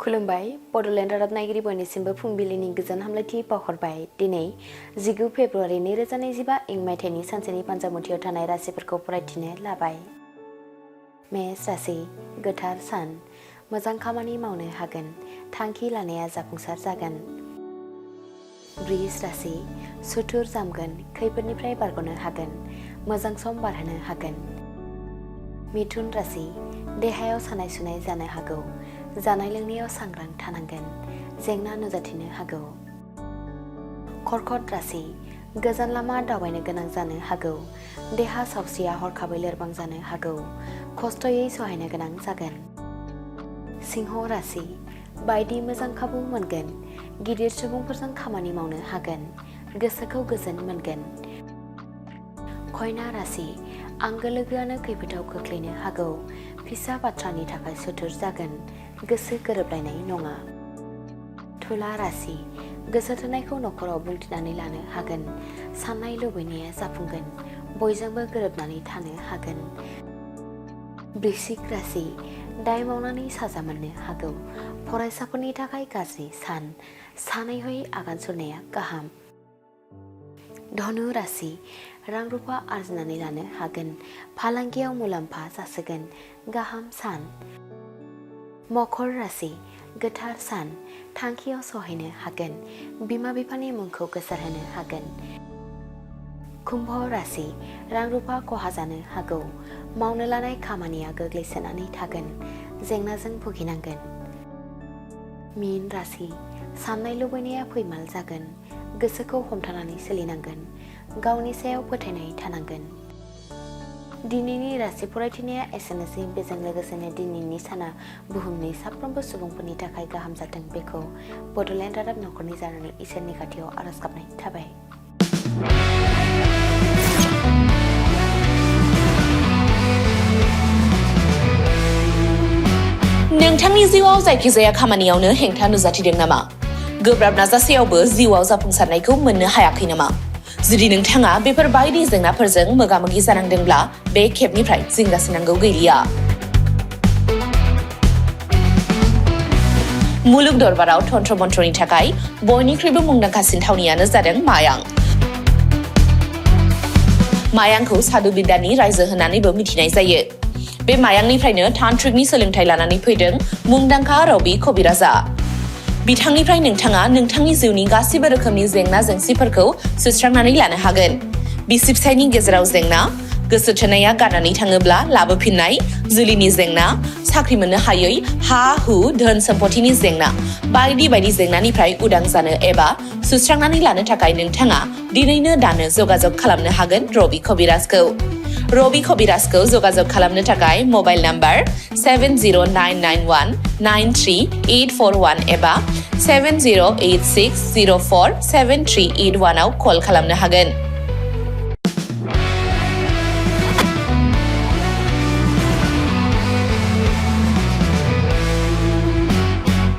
खुलुमबाय बड'लेण्ड रादाब नायगिरि बयनिसिमबो फुंबिलिनि गोजोन हामलायथि बावहरबाय। दिनै 19 फेब्रुआरि 2025 इं मायथाइनि सानसेनि पान्जाबमुथियाव थानाय राशिफोरखौ फरायथिनो लाबाय। मेष राशि गोथार सान, मोजां खामानि मावनो हागोन, थांखि लानाया जाफुंसार जागोन। वृष राशि सुथुर जामगोन, खैफोदनिफ्राय बारग'नो हागोन, मोजां सम बारहोनो हागोन। मिथुन राशि देहायाव सानाय सुनाय जानो हागौ, जानाय लोंनायाव सांग्रां थानांगोन, जेंना नुजाथिनो हागौ। कर्कट राशि गोजान लामा दावबायनो गोनां जानो हागौ, देहा सावस्रिया हरखाबै लोरबां जानो हागौ, खस्थ'यै सहायनो गोनां जागोन। सिंह राशि बायदि मोजां खाबु मोनगोन, गिदिर सुबुंफोरजों खामानि मावनो हागोन, गोसोखौ गोजोन मोनगोन। कन्या राशि आंगो लोगोआनो खैफोदाव खोख्लैनो हागौ, फिसा बाथ्रानि थाखाय सुथुर जागोन, गोसो गोरोबलायनाय नङा। तुला राशि गोसो थोनायखौ नखराव बुंथिनानै लानो हागोन, साननाय लुबैनाया जाफुंगोन, बयजोंबो गोरोबनानै थानो हागोन। वृश्चिक राशि दाय मावनानै साजा मोननो हागौ, फरायसाफोरनि थाखाय गाज्रि सान, सानै हयै आगान सुरनाया गाहाम। धनु राशि रां रुफा आरजिनानै लानो हागोन, फालांगियाव मुलाम्फा जासिगोन, गाहाम सान। मकर राशि गोथार सान, थांखियाव सहैनो हागोन, बिमा बिफानि मुंखौ गोसारहोनो हागोन। कुम्भ राशि रां रुफा खहा जानो हागौ, मावनो लानाय खामानिया गोग्लैसोनानै थागोन, जेंनाजों भुगिनांगोन। मीन राशि साननाय लुबैनाया फैमाल जागोन, गोसोखौ हमथानानै सोलिनांगोन, गावनि सायाव फोथायनाय थानांगोन। दिनैनि राशि फरायथिनाया एसेनोसै। बेजों लोगोसेनो दिनैनि साना बुहुमनि साफ्रोमबो सुबुंफोरनि थाखाय गाहाम जाथों बेखौ बड'लेण्ड रादाब नखरनि जानानै इसोरनि खाथियाव आरज गाबनाय थाबाय। नोंथांनि जिउआव जायखिजाया खामानियावनो हेंथा नुजाथिदों नामा? गोब्राब नाजासेयावबो जिउआव जाफुंसारनायखौ मोननो हायाखै नामा? जुदि नोंथाङा बेफोर बायदि जेंनाफोरजों मोगा-मोगि जानांदोंब्ला बे खेबनिफ्राय जिंगासिनांगौ गैलिया। मुलुग दरबाराव तन्त्र मन्त्रनि थाखाय बयनिख्रुइबो मुंदांखासिन थावनियानो जादों मायां। मायांखौ साधु बिद्यानि रायजो होननानैबो मिथिनाय जायो। बे मायांनिफ्रायनो तान्त्रिकनि सोलोंथाइ लानानै फैदों मुंदांखा रबि कबिराजआ। बिथांनिफ्राय नोंथाङा नोंथांनि जिउनि गासिबो रोखोमनि जेंना जेंसिफोरखौ सुस्रांनानै लानो हागोन। बिसि फिसायनि गेजेराव जेंना, गोसो थोनाया गारनानै थाङोब्ला लाबोफिननाय, जुलिनि जेंना, साख्रि मोननो हायै, हा हु धोन सम्पथिनि जेंना, बायदि बायदि जेंनानिफ्राय उदां जानो एबा सुस्रांनानै लानो थाखाय नोंथाङा दिनैनो दानो जगाजग खालामनो हागोन रबि कबिराजखौ। रबि कबिराजखौ जगाजग खालामनो थाखाय मबाइल नाम्बार 7099193841 एबा 7086047381 आव कल खालामनो हागोन।